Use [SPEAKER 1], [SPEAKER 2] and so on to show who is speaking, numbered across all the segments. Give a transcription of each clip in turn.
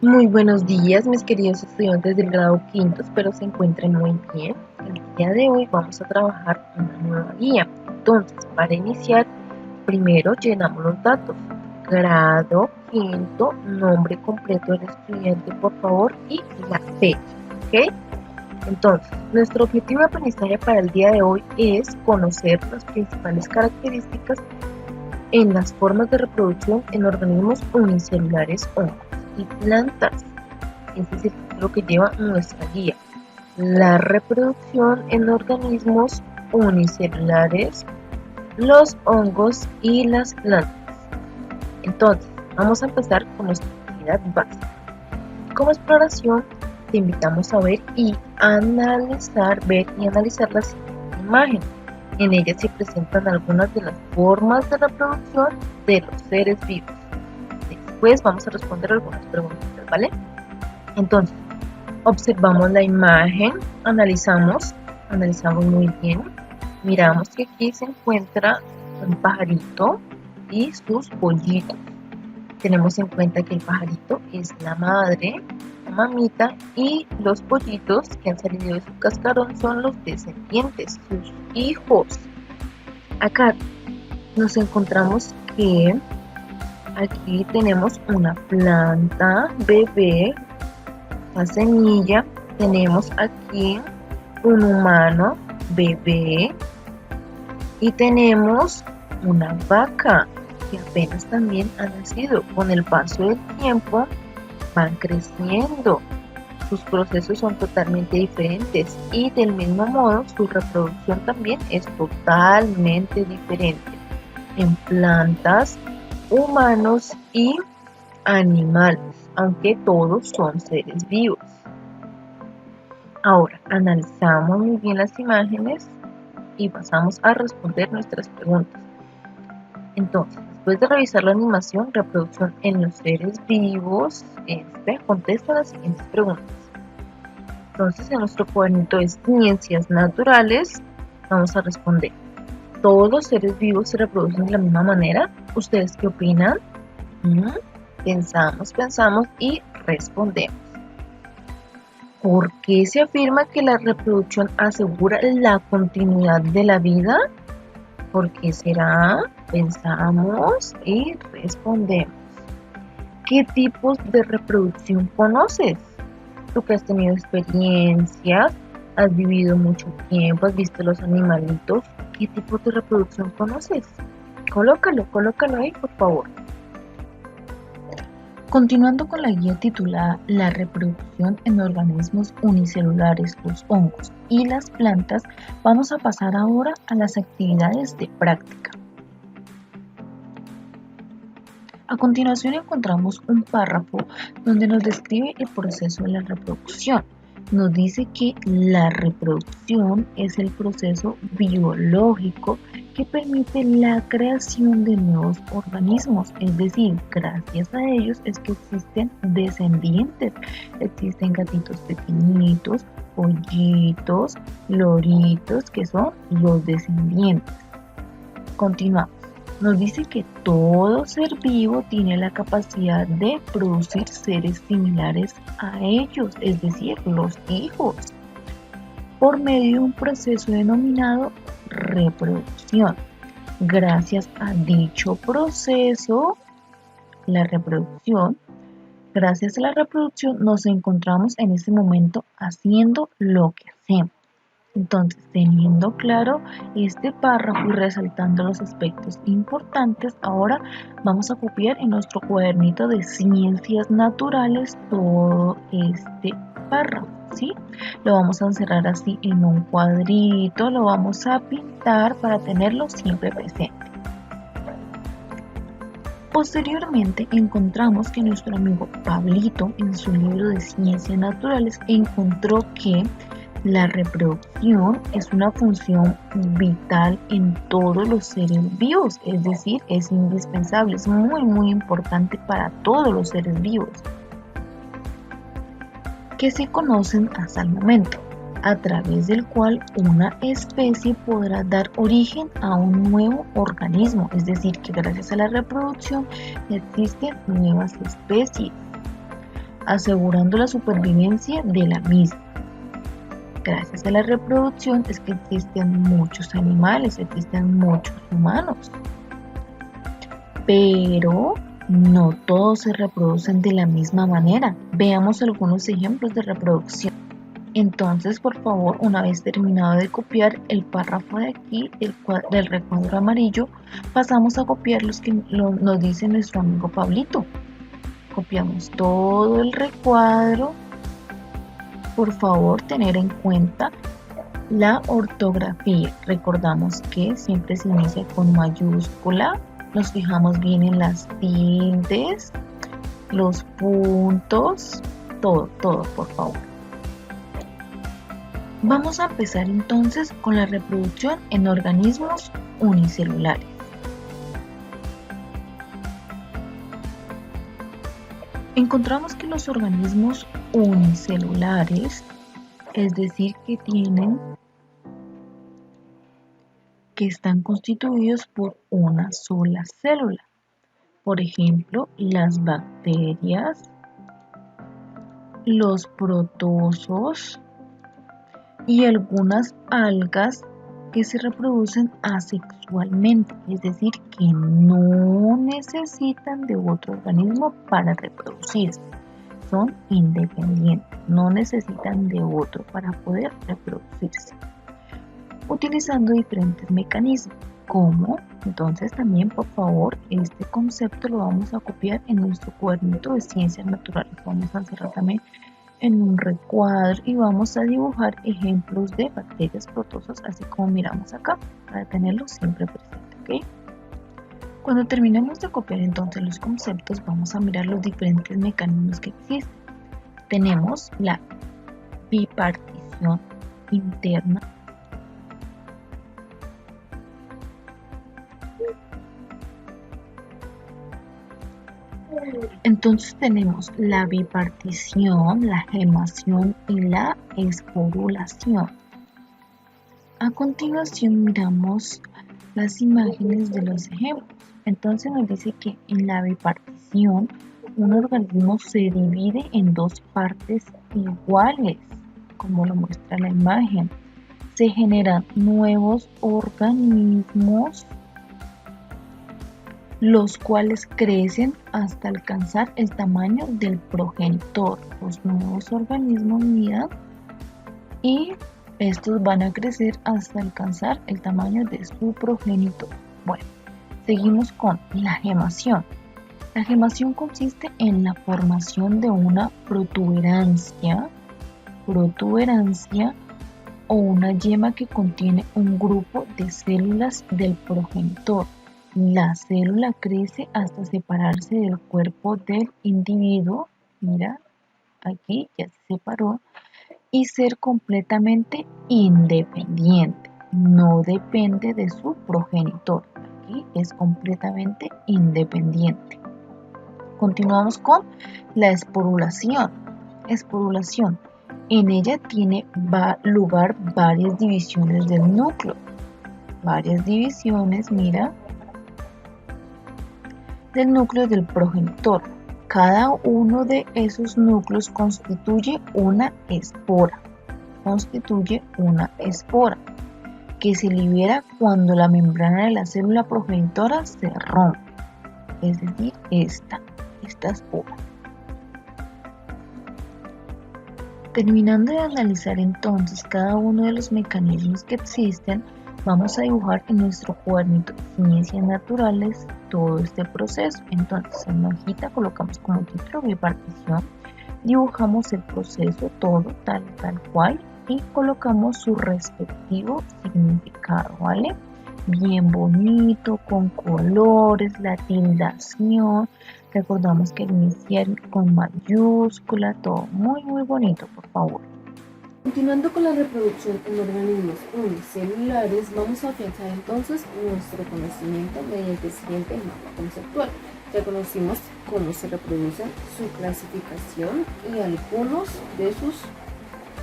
[SPEAKER 1] Muy buenos días, mis queridos estudiantes del grado quinto, espero se encuentren muy bien. El día de hoy vamos a trabajar una nueva guía. Entonces, para iniciar, primero llenamos los datos. Grado quinto, nombre completo del estudiante, por favor, y la fecha, ¿ok? Entonces, nuestro objetivo de aprendizaje para el día de hoy es conocer las principales características en las formas de reproducción en organismos unicelulares, hongos y plantas. Ese es el título que lleva nuestra guía. La reproducción en organismos unicelulares, los hongos y las plantas. Entonces, vamos a empezar con nuestra actividad básica. Como exploración, te invitamos a ver y analizar la siguiente imagen. En ella se presentan algunas de las formas de reproducción de los seres vivos. Después vamos a responder algunas preguntas, ¿vale? Entonces, observamos la imagen, analizamos muy bien. Miramos que aquí se encuentra un pajarito y sus pollitos. Tenemos en cuenta que el pajarito es la madre, la mamita, y los pollitos que han salido de su cascarón son los descendientes, sus hijos. Acá nos encontramos que aquí tenemos una planta bebé, la semilla. Tenemos aquí un humano bebé y tenemos una vaca que apenas también ha nacido. Con el paso del tiempo van creciendo, sus procesos son totalmente diferentes y del mismo modo su reproducción también es totalmente diferente en plantas, humanos y animales, aunque todos son seres vivos. Ahora analizamos muy bien las imágenes y pasamos a responder nuestras preguntas. Entonces, después de revisar la animación, reproducción en los seres vivos, contesta las siguientes preguntas. Entonces, en nuestro cuadernito de ciencias naturales, vamos a responder. ¿Todos los seres vivos se reproducen de la misma manera? ¿Ustedes qué opinan? Pensamos y respondemos. ¿Por qué se afirma que la reproducción asegura la continuidad de la vida? ¿Por qué será? Pensamos y respondemos. ¿Qué tipos de reproducción conoces? Tú que has tenido experiencias, has vivido mucho tiempo, has visto los animalitos, ¿qué tipo de reproducción conoces? Colócalo ahí, por favor. Continuando con la guía titulada La reproducción en organismos unicelulares, los hongos y las plantas, vamos a pasar ahora a las actividades de práctica. A continuación encontramos un párrafo donde nos describe el proceso de la reproducción. Nos dice que la reproducción es el proceso biológico que permite la creación de nuevos organismos, es decir, gracias a ellos es que existen descendientes, existen gatitos pequeñitos, pollitos, loritos, que son los descendientes. Continuamos. Nos dice que todo ser vivo tiene la capacidad de producir seres similares a ellos, es decir, los hijos, por medio de un proceso denominado reproducción. Gracias a dicho proceso, gracias a la reproducción nos encontramos en este momento haciendo lo que hacemos. Entonces, teniendo claro este párrafo y resaltando los aspectos importantes, ahora vamos a copiar en nuestro cuadernito de ciencias naturales todo este párrafo, ¿sí? Lo vamos a encerrar así en un cuadrito, lo vamos a pintar para tenerlo siempre presente. Posteriormente encontramos que nuestro amigo Pablito en su libro de ciencias naturales encontró que la reproducción es una función vital en todos los seres vivos, es decir, es indispensable, es muy importante para todos los seres vivos que se conocen hasta el momento, a través del cual una especie podrá dar origen a un nuevo organismo, es decir, que gracias a la reproducción existen nuevas especies. asegurando la supervivencia de la misma. Gracias a la reproducción es que existen muchos animales, existen muchos humanos, pero no todos se reproducen de la misma manera. Veamos algunos ejemplos de reproducción. Entonces, por favor, una vez terminado de copiar el párrafo de aquí del recuadro amarillo, pasamos a copiar los que nos dice nuestro amigo Pablito. Copiamos todo el recuadro. Por favor, tener en cuenta la ortografía. Recordamos que siempre se inicia con mayúscula. Nos fijamos bien en las tildes, los puntos, todo, por favor. Vamos a empezar entonces con la reproducción en organismos unicelulares. Encontramos que los organismos unicelulares, es decir, que están constituidos por una sola célula. Por ejemplo, las bacterias, los protozoos y algunas algas que se reproducen asexualmente, es decir, que no necesitan de otro organismo para reproducirse. Son independientes, no necesitan de otro para poder reproducirse, utilizando diferentes mecanismos. ¿Cómo? Entonces también, por favor, este concepto lo vamos a copiar en nuestro cuadernito de ciencias naturales. Vamos a hacerlo también en un recuadro y vamos a dibujar ejemplos de bacterias, protozoos, así como miramos acá, para tenerlo siempre presente, ¿ok? Cuando terminemos de copiar entonces los conceptos, vamos a mirar los diferentes mecanismos que existen. Tenemos la bipartición interna, entonces tenemos la bipartición, la gemación y la esporulación. A continuación miramos las imágenes de los ejemplos. Entonces nos dice que en la bipartición un organismo se divide en dos partes iguales, como lo muestra la imagen. Se generan nuevos organismos, los cuales crecen hasta alcanzar el tamaño del progenitor. Los nuevos organismos miran y estos van a crecer hasta alcanzar el tamaño de su progenitor. Bueno, seguimos con la gemación. La gemación consiste en la formación de una protuberancia o una yema que contiene un grupo de células del progenitor. La célula crece hasta separarse del cuerpo del individuo, mira, aquí ya se separó, y ser completamente independiente, no depende de su progenitor, aquí es completamente independiente. Continuamos con la esporulación. En ella tiene lugar varias divisiones del núcleo, del núcleo del progenitor. Cada uno de esos núcleos constituye una espora que se libera cuando la membrana de la célula progenitora se rompe, es decir, esta espora. Terminando de analizar entonces cada uno de los mecanismos que existen, vamos a dibujar en nuestro cuadernito de ciencias naturales todo este proceso. Entonces en la hojita colocamos como título bipartición, dibujamos el proceso todo tal cual y colocamos su respectivo significado, ¿vale? Bien bonito, con colores, la tildación, recordamos que iniciar con mayúscula, todo muy bonito, por favor.
[SPEAKER 2] Continuando con la reproducción en organismos unicelulares, vamos a afianzar entonces nuestro conocimiento mediante el siguiente mapa conceptual. Ya conocimos cómo se reproducen, su clasificación y algunos de sus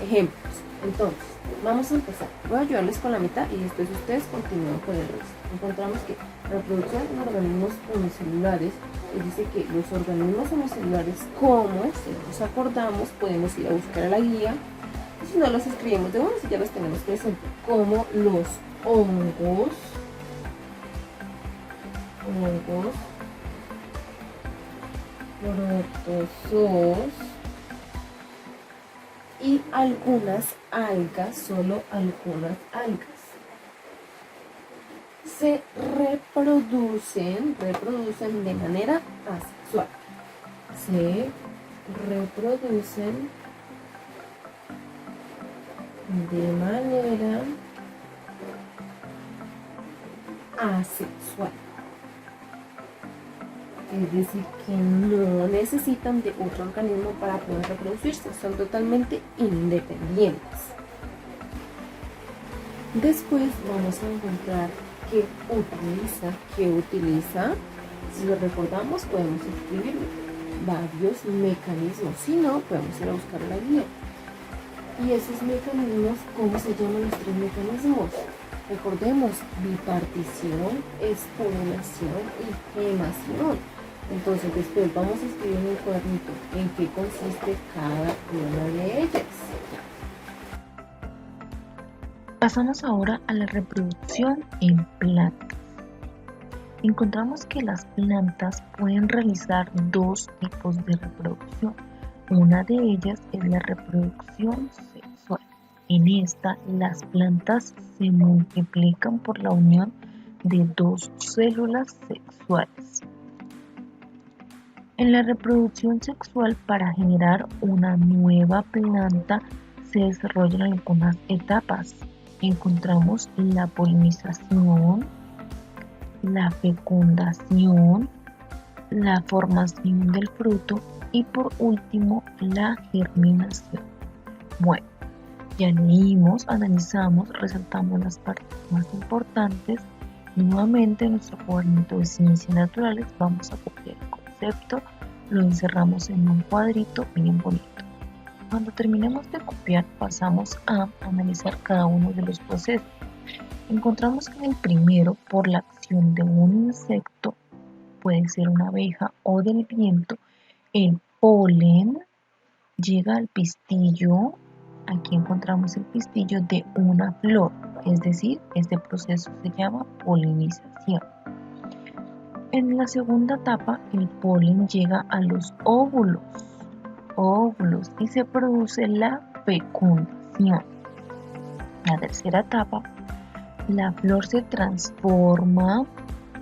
[SPEAKER 2] ejemplos. Entonces, vamos a empezar. Voy a ayudarles con la mitad y después ustedes continúan con el resto. Encontramos que la reproducción en organismos unicelulares, es decir, que los organismos unicelulares, como si nos acordamos, podemos ir a buscar a la guía, y si no los escribimos de una, si ya los tenemos presentes, como los hongos, protozoos y algunas algas, solo algunas algas. Se reproducen de manera asexual. Se reproducen de manera asexual. Es decir, que no necesitan de otro organismo para poder reproducirse, son totalmente independientes. Después vamos a encontrar qué utiliza. Si lo recordamos, podemos escribir varios mecanismos, si no, podemos ir a buscar la guía. Y esos mecanismos, ¿cómo se llaman los tres mecanismos? Recordemos, bipartición, espurulación y gemación. Entonces después vamos a escribir en el cuadernito en qué consiste cada una de ellas.
[SPEAKER 1] Pasamos ahora a la reproducción en plantas. Encontramos que las plantas pueden realizar dos tipos de reproducción. Una de ellas es la reproducción sexual. En esta, las plantas se multiplican por la unión de dos células sexuales. En la reproducción sexual, para generar una nueva planta, se desarrollan algunas etapas. Encontramos la polinización, la fecundación, la formación del fruto y por último la germinación. Bueno, ya leímos, analizamos, resaltamos las partes más importantes. Nuevamente en nuestro cuadernito de ciencias naturales vamos a copiar el concepto, lo encerramos en un cuadrito bien bonito. Cuando terminemos de copiar pasamos a analizar cada uno de los procesos. Encontramos que en el primero, por la acción de un insecto, puede ser una abeja o del viento, el polen llega al pistillo. Aquí encontramos el pistillo de una flor, es decir, este proceso se llama polinización. En la segunda etapa, el polen llega a los óvulos y se produce la fecundación. La tercera etapa, la flor se transforma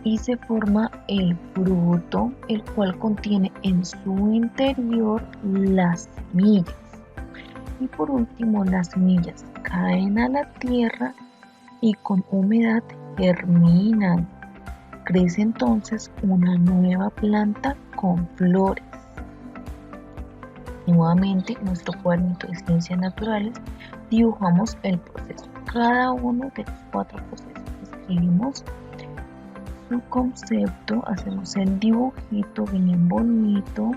[SPEAKER 1] y se forma el fruto, el cual contiene en su interior las semillas. Y por último, las semillas caen a la tierra y con humedad germinan. Crece entonces una nueva planta con flores. Nuevamente, en nuestro cuadernito de ciencias naturales dibujamos el proceso. Cada uno de los cuatro procesos escribimos su concepto, hacemos el dibujito bien bonito.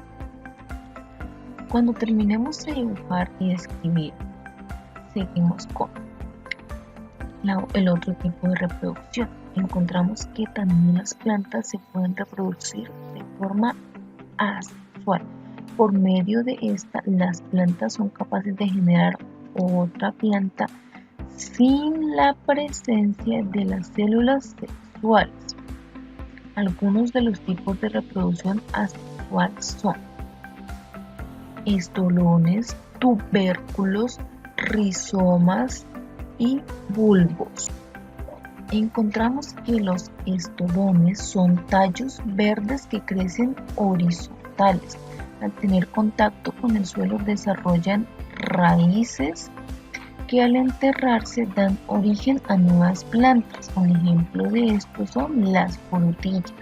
[SPEAKER 1] Cuando terminemos de dibujar y de escribir, seguimos con el otro tipo de reproducción. Encontramos que también las plantas se pueden reproducir de forma asexual. Por medio de esta, las plantas son capaces de generar otra planta sin la presencia de las células sexuales. Algunos de los tipos de reproducción asexual son estolones, tubérculos, rizomas y bulbos. Encontramos que los estolones son tallos verdes que crecen horizontales. Al tener contacto con el suelo desarrollan raíces que al enterrarse dan origen a nuevas plantas. Un ejemplo de esto son las frutillas.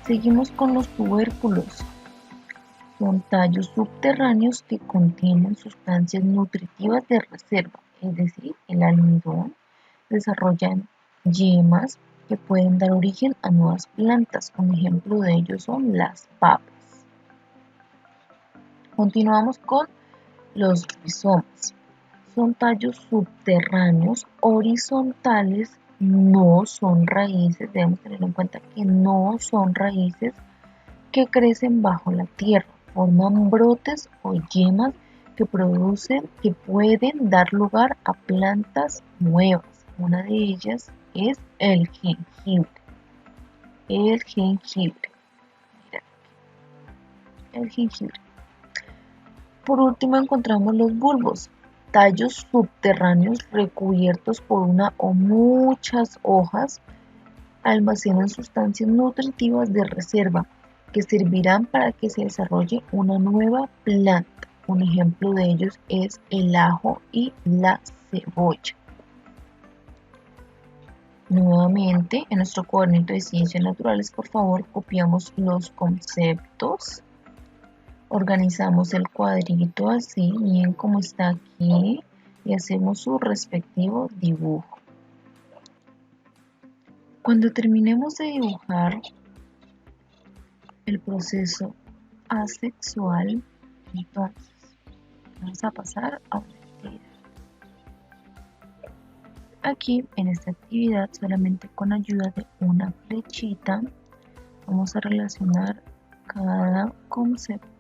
[SPEAKER 1] Seguimos con los tubérculos. Son tallos subterráneos que contienen sustancias nutritivas de reserva, es decir, el almidón. Desarrollan yemas que pueden dar origen a nuevas plantas. Un ejemplo de ello son las papas. Continuamos con Los rizomas son tallos subterráneos horizontales, no son raíces, debemos tener en cuenta que no son raíces que crecen bajo la tierra, forman brotes o yemas que pueden dar lugar a plantas nuevas. Una de ellas es el jengibre. El jengibre. Mira, el jengibre. Por último encontramos los bulbos, tallos subterráneos recubiertos por una o muchas hojas, almacenan sustancias nutritivas de reserva que servirán para que se desarrolle una nueva planta. Un ejemplo de ellos es el ajo y la cebolla. Nuevamente, en nuestro cuadernito de ciencias naturales, por favor, copiamos los conceptos. Organizamos el cuadrito así, bien como está aquí, y hacemos su respectivo dibujo. Cuando terminemos de dibujar el proceso asexual, entonces vamos a pasar a una actividad. Aquí en esta actividad, solamente con ayuda de una flechita, vamos a relacionar cada concepto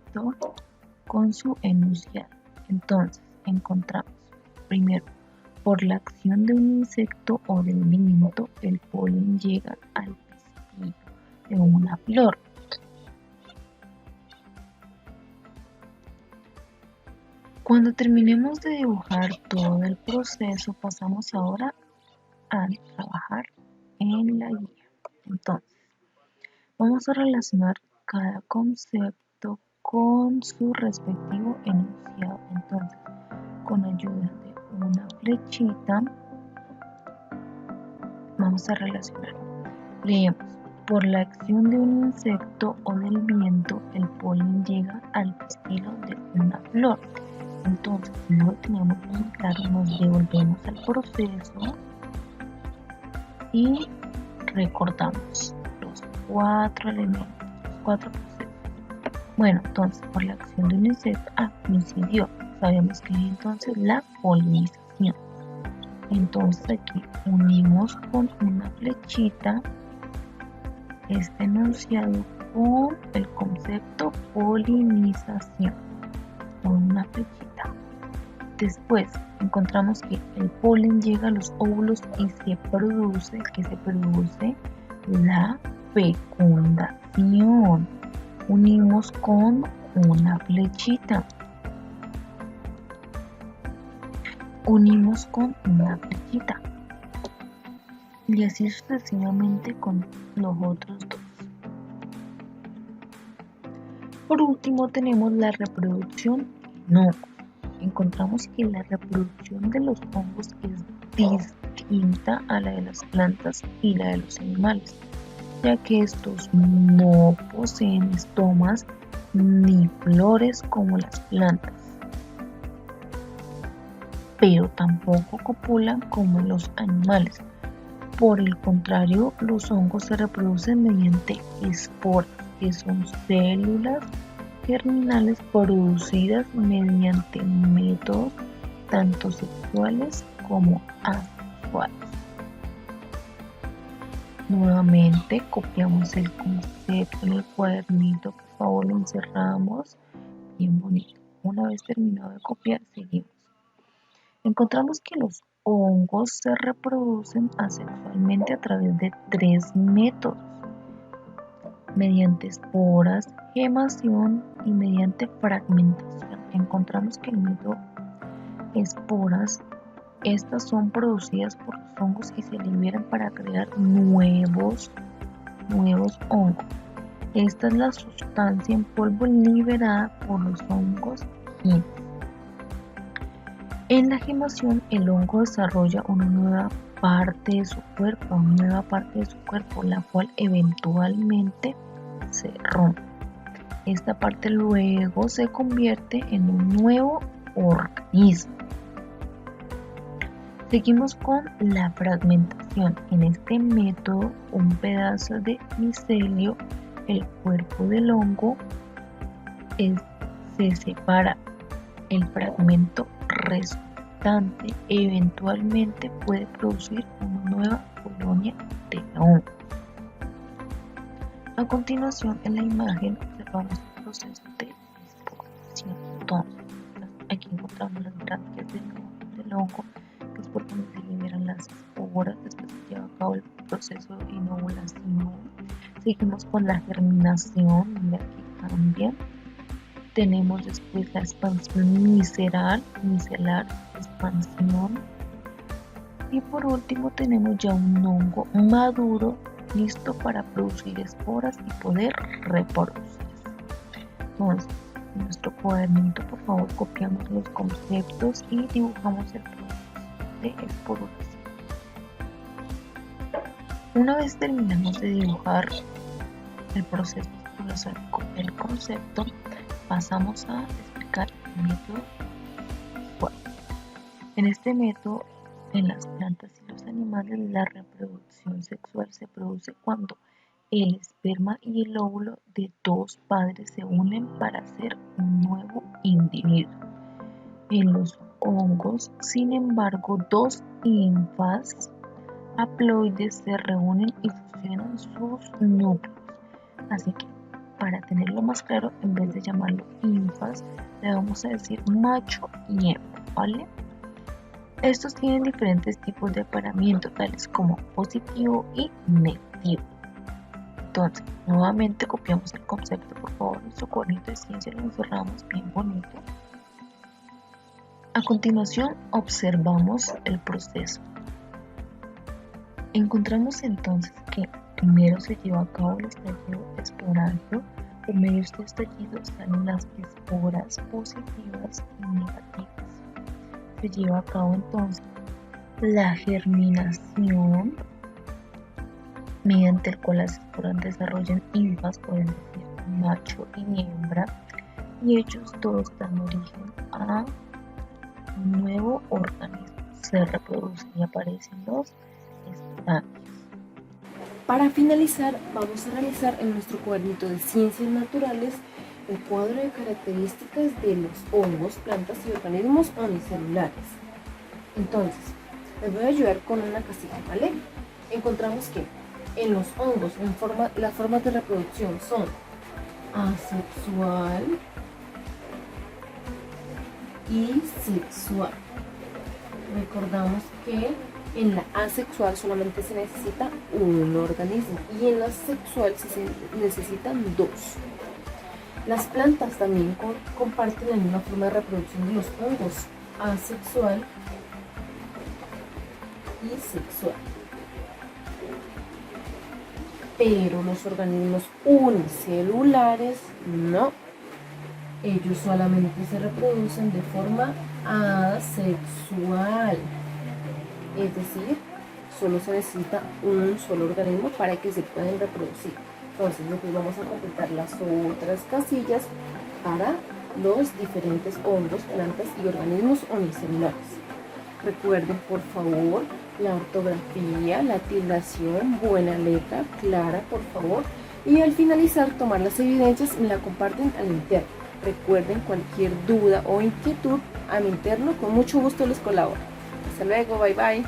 [SPEAKER 1] con su enunciado. Entonces encontramos primero: por la acción de un insecto o del viento, el polen llega al pistillo de una flor. Cuando terminemos de dibujar todo el proceso, pasamos ahora a trabajar en la guía. Entonces, vamos a relacionar cada concepto con su respectivo enunciado. Entonces, con ayuda de una flechita, vamos a relacionar. Leemos: por la acción de un insecto o del viento, el polen llega al pistilo de una flor. Entonces, si no lo tenemos muy claro, nos devolvemos al proceso y recordamos los 4 elementos, los 4 procesos. Bueno, entonces, por la acción de un insecto, coincidió. Sabemos que es entonces la polinización. Entonces, aquí unimos con una flechita este enunciado con el concepto polinización, con una flechita. Después encontramos que el polen llega a los óvulos y se produce la fecundación. Unimos con una flechita. Unimos con una flechita. Y así sucesivamente con los otros dos. Por último tenemos la reproducción en hongos. Encontramos que la reproducción de los hongos es distinta a la de las plantas y la de los animales, ya que estos no poseen estomas ni flores como las plantas, pero tampoco copulan como los animales. Por el contrario, los hongos se reproducen mediante esporas, que son células germinales producidas mediante métodos tanto sexuales como asexuales. Nuevamente copiamos el concepto en el cuadernito, por favor lo encerramos bien bonito. Una vez terminado de copiar, seguimos. Encontramos que los hongos se reproducen asexualmente a través de 3 métodos: mediante esporas, gemación y mediante fragmentación. Encontramos que el método esporas, estas son producidas por los hongos y se liberan para crear nuevos hongos. Esta es la sustancia en polvo liberada por los hongos genes. En la gemación, el hongo desarrolla una nueva parte de su cuerpo, la cual eventualmente se rompe. Esta parte luego se convierte en un nuevo organismo. Seguimos con la fragmentación. En este método, un pedazo de micelio, el cuerpo del hongo, se separa el fragmento resultante eventualmente puede producir una nueva colonia de hongos. A continuación, en la imagen observamos el proceso de esporación. Entonces, aquí encontramos las branquias del hongo, que es por donde se liberan las esporas. Después se lleva a cabo el proceso de inovulación. Seguimos con la germinación, mira que cambia. Tenemos después la expansión micelar, expansión. Y por último tenemos ya un hongo maduro, listo para producir esporas y poder reproducirse. Entonces, en nuestro cuadernito, por favor, copiamos los conceptos y dibujamos el proceso de esporulación. Una vez terminamos de dibujar el proceso de esporulación con el concepto, pasamos a explicar el método sexual. En este método, en las plantas y los animales, la reproducción sexual se produce cuando el esperma y el óvulo de dos padres se unen para hacer un nuevo individuo. En los hongos, sin embargo, dos ínfas haploides se reúnen y fusionan sus núcleos. Así que, para tenerlo más claro, en vez de llamarlo ínfas, le vamos a decir macho y hembra, ¿vale? Estos tienen diferentes tipos de apareamiento, tales como positivo y negativo. Entonces, nuevamente copiamos el concepto, por favor, nuestro cuadernito de ciencia lo encerramos bien bonito. A continuación, observamos el proceso. Encontramos entonces que primero se lleva a cabo el estallido esporário. Por medio de este estallido salen las esporas positivas y negativas. Se lleva a cabo entonces la germinación, mediante el cual las esporas desarrollan ínfas, pueden decir macho y hembra, y ellos dos dan origen a un nuevo organismo. Se reproducen y aparecen los estadios.
[SPEAKER 2] Para finalizar, vamos a realizar en nuestro cuadernito de ciencias naturales el cuadro de características de los hongos, plantas y organismos unicelulares. Entonces, les voy a ayudar con una casilla, ¿vale? Encontramos que en los hongos, las formas de reproducción son asexual y sexual. Recordamos que en la asexual solamente se necesita un organismo y en la sexual se necesitan dos. Las plantas también comparten la misma forma de reproducción de los hongos, asexual y sexual. Pero los organismos unicelulares no. Ellos solamente se reproducen de forma asexual. Es decir, solo se necesita un solo organismo para que se puedan reproducir. Entonces, vamos a completar las otras casillas para los diferentes hongos, plantas y organismos unicelulares. Recuerden, por favor, la ortografía, la tildación, buena letra, clara, por favor. Y al finalizar, tomar las evidencias y la comparten al interno. Recuerden, cualquier duda o inquietud a mi interno, con mucho gusto les colaboro. Hasta luego, bye bye.